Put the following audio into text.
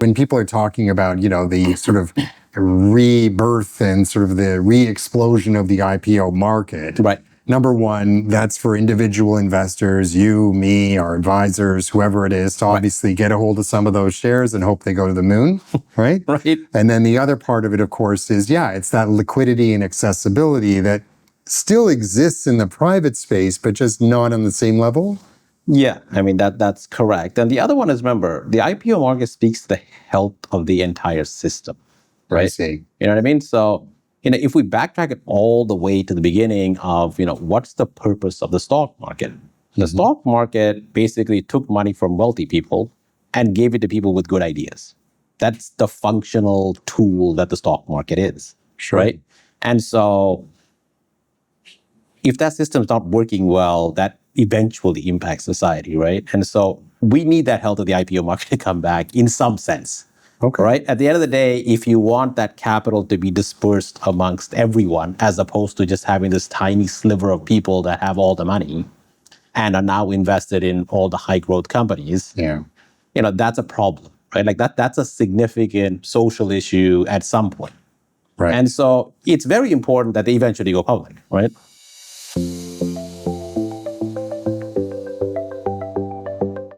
When people are talking about, the sort of rebirth and sort of the re-explosion of the IPO market, right. Number one, that's for individual investors, you, me, our advisors, whoever it is, to obviously get a hold of some of those shares and hope they go to the moon, right? Right. And then the other part of it, of course, is, it's that liquidity and accessibility that still exists in the private space, but just not on the same level. Yeah, I mean, that's correct. And the other one is, remember, the IPO market speaks to the health of the entire system, right? I see. You know what I mean? So, if we backtrack it all the way to the beginning of, what's the purpose of the stock market? The stock market basically took money from wealthy people and gave it to people with good ideas. That's the functional tool that the stock market is, right? And so if that system's not working well, that eventually impacts society, right? And so we need that health of the IPO market to come back in some sense. Okay. Right? At the end of the day, if you want that capital to be dispersed amongst everyone, as opposed to just having this tiny sliver of people that have all the money and are now invested in all the high growth companies, that's a problem, right? Like that's a significant social issue at some point. Right. And so it's very important that they eventually go public, right?